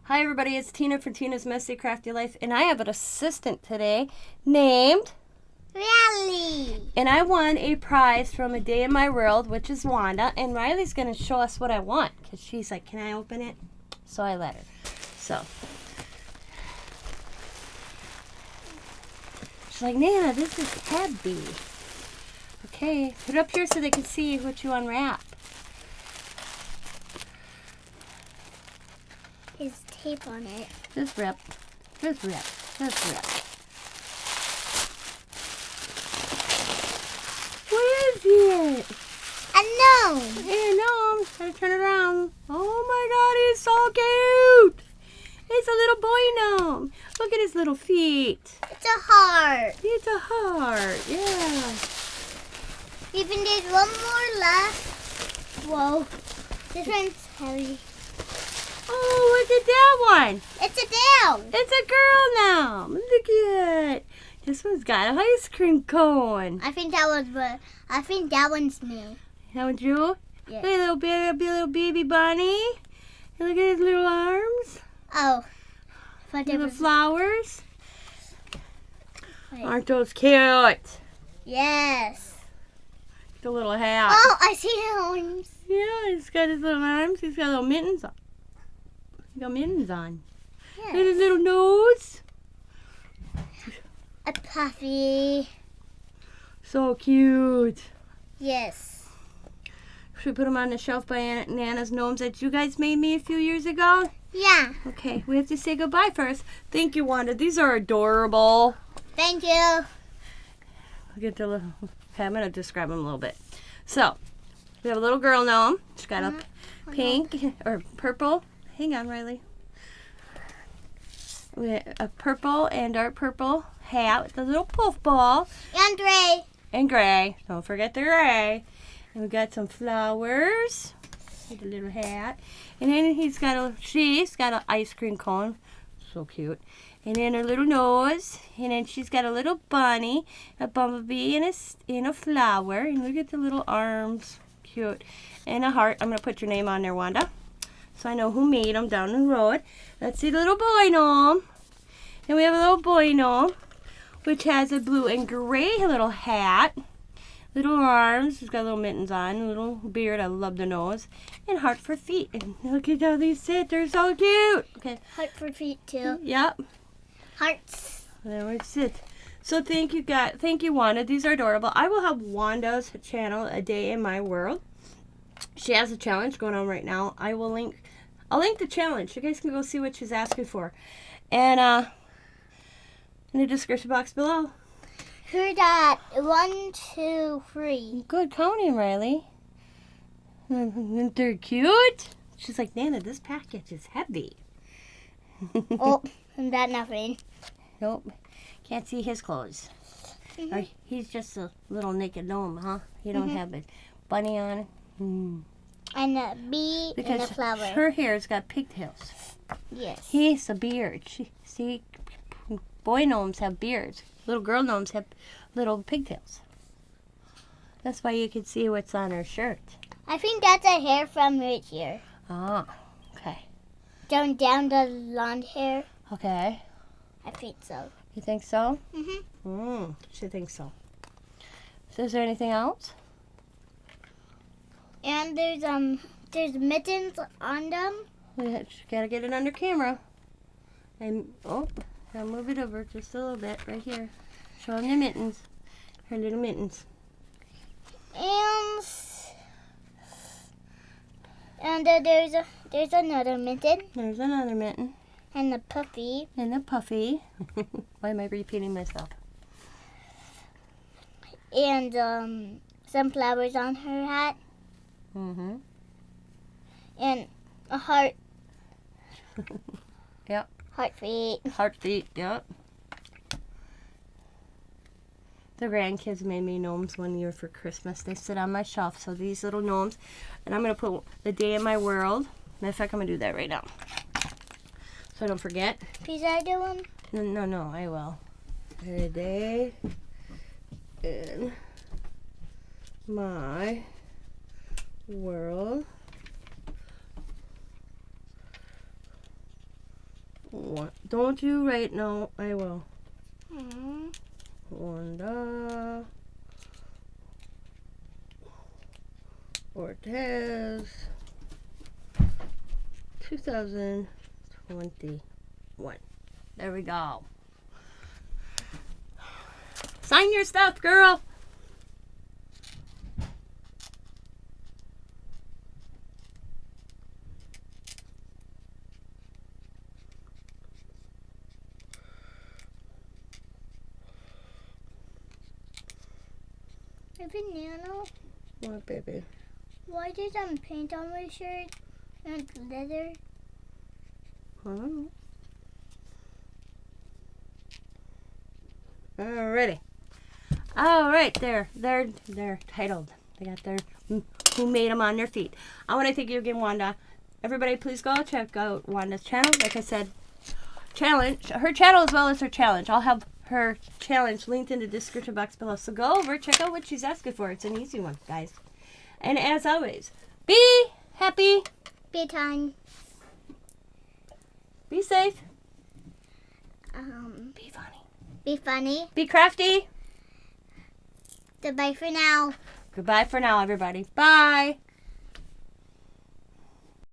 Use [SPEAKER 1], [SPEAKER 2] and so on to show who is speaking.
[SPEAKER 1] Hi everybody, it's Tina from Tina's Messy Crafty Life, and I have an assistant today named
[SPEAKER 2] Riley.
[SPEAKER 1] And I won a prize from A Day in My World, which is Wanda, and Riley's going to show us what I want, because she's like, can I open it? So I let her. So, she's like, Nana, this is heavy. Okay, put it up here so they can see what you unwrap.
[SPEAKER 2] There's tape on it.
[SPEAKER 1] Just rip. Just rip. Just rip. What is it?
[SPEAKER 2] A gnome.
[SPEAKER 1] Hey, gnome. Gotta turn it around. Oh my god, he's so cute. It's a little boy gnome. Look at his little feet.
[SPEAKER 2] It's a heart.
[SPEAKER 1] It's a heart. Yeah.
[SPEAKER 2] Even there's one more left. Whoa. This one's heavy.
[SPEAKER 1] Oh, look at that one.
[SPEAKER 2] It's a down.
[SPEAKER 1] It's a girl gnome. Look at it. This one's got an ice cream cone.
[SPEAKER 2] I think that one's new.
[SPEAKER 1] That one's you?
[SPEAKER 2] Yeah.
[SPEAKER 1] Hey, little baby bunny. And look at his little arms.
[SPEAKER 2] Oh. But there
[SPEAKER 1] Little
[SPEAKER 2] was,
[SPEAKER 1] flowers.
[SPEAKER 2] wait.
[SPEAKER 1] Aren't those cute?
[SPEAKER 2] Yes.
[SPEAKER 1] The little hat.
[SPEAKER 2] Oh, I see the arms.
[SPEAKER 1] Yeah, he's got his little arms. He's got little mittens on. He's got mittens on. Look at
[SPEAKER 2] Yes.
[SPEAKER 1] his little nose.
[SPEAKER 2] A puffy.
[SPEAKER 1] So cute.
[SPEAKER 2] Yes.
[SPEAKER 1] Should we put them on the shelf by Nana's gnomes that you guys made me a few years ago?
[SPEAKER 2] Yeah.
[SPEAKER 1] Okay, we have to say goodbye first. Thank you, Wanda. These are adorable.
[SPEAKER 2] Thank you.
[SPEAKER 1] I'll get the little. Okay, I'm going to describe them a little bit. So, we have a little girl gnome. She's got a pink or purple. Hang on, Riley. We have a purple and dark purple hat with a little poof ball.
[SPEAKER 2] And Ray.
[SPEAKER 1] And gray. Don't forget the gray. And we got some flowers. With a little hat. And then she's got an ice cream cone. So cute. And then her little nose. And then she's got a little bunny, a bumblebee, and a flower. And look at the little arms. Cute. And a heart. I'm going to put your name on there, Wanda, so I know who made them down the road. Let's see the little boy gnome. And we have a little boy gnome, which has a blue and gray little hat. Little arms. He's got little mittens on. A little beard. I love the nose. And heart for feet. And look at how they sit. They're so cute. Okay.
[SPEAKER 2] Heart for feet too.
[SPEAKER 1] Yep.
[SPEAKER 2] Hearts.
[SPEAKER 1] There we sit. So thank you, guys. Thank you, Wanda. These are adorable. I will have Wanda's channel, A Day in My World. She has a challenge going on right now. I'll link the challenge. You guys can go see what she's asking for. And in the description box below.
[SPEAKER 2] Heard that 1, 2, 3.
[SPEAKER 1] Good counting, Riley. They're cute. She's like, Nana, this package is heavy.
[SPEAKER 2] Oh, and that nothing.
[SPEAKER 1] Nope. Can't see his clothes. Or he's just a little naked gnome, huh? He don't have a bunny on it.
[SPEAKER 2] And a bee and a
[SPEAKER 1] Because
[SPEAKER 2] flower.
[SPEAKER 1] her hair's got pigtails.
[SPEAKER 2] Yes.
[SPEAKER 1] He's a beard. See, boy gnomes have beards. Little girl gnomes have little pigtails. That's why you can see what's on her shirt.
[SPEAKER 2] I think that's a hair from right here.
[SPEAKER 1] Ah, okay.
[SPEAKER 2] Down the blonde hair.
[SPEAKER 1] Okay.
[SPEAKER 2] I think so.
[SPEAKER 1] You think so?
[SPEAKER 2] Mhm.
[SPEAKER 1] She thinks so. So is there anything else?
[SPEAKER 2] And there's mittens on them.
[SPEAKER 1] We gotta get it under camera. And I'll move it over just a little bit right here. Show them the mittens. Her little mittens.
[SPEAKER 2] And there's another mitten
[SPEAKER 1] There's another mitten.
[SPEAKER 2] and a puffy
[SPEAKER 1] And a puffy. Why am I repeating myself?
[SPEAKER 2] and some flowers on her hat
[SPEAKER 1] Mm-hmm.
[SPEAKER 2] and a heart.
[SPEAKER 1] Yep.
[SPEAKER 2] Heart feet.
[SPEAKER 1] Heart feet, yep. The grandkids made me gnomes one year for Christmas. They sit on my shelf. So these little gnomes. And I'm going to put The Day in My World. Matter of fact, I'm going to do that right now. So I don't forget.
[SPEAKER 2] Please, I do one.
[SPEAKER 1] No, I will. A day in my world. What? Don't you write? No, I will.
[SPEAKER 2] Mm.
[SPEAKER 1] Wanda Ortez 2021. There we go. Sign your stuff, girl.
[SPEAKER 2] Hey, Banana,
[SPEAKER 1] What, baby?
[SPEAKER 2] why did paint on my shirt and leather?
[SPEAKER 1] I don't know. Alrighty. All right, they're titled. They got their who made them on their feet. I want to thank you again, Wanda. Everybody, please go check out Wanda's channel. Like I said, her channel as well as her challenge. I'll have her challenge linked in the description box below. So go over, check out what she's asking for. It's an easy one, guys. And as always, be happy,
[SPEAKER 2] Be kind.
[SPEAKER 1] be safe, be funny,
[SPEAKER 2] Be funny.
[SPEAKER 1] be crafty.
[SPEAKER 2] Goodbye for now.
[SPEAKER 1] Goodbye for now, everybody. Bye.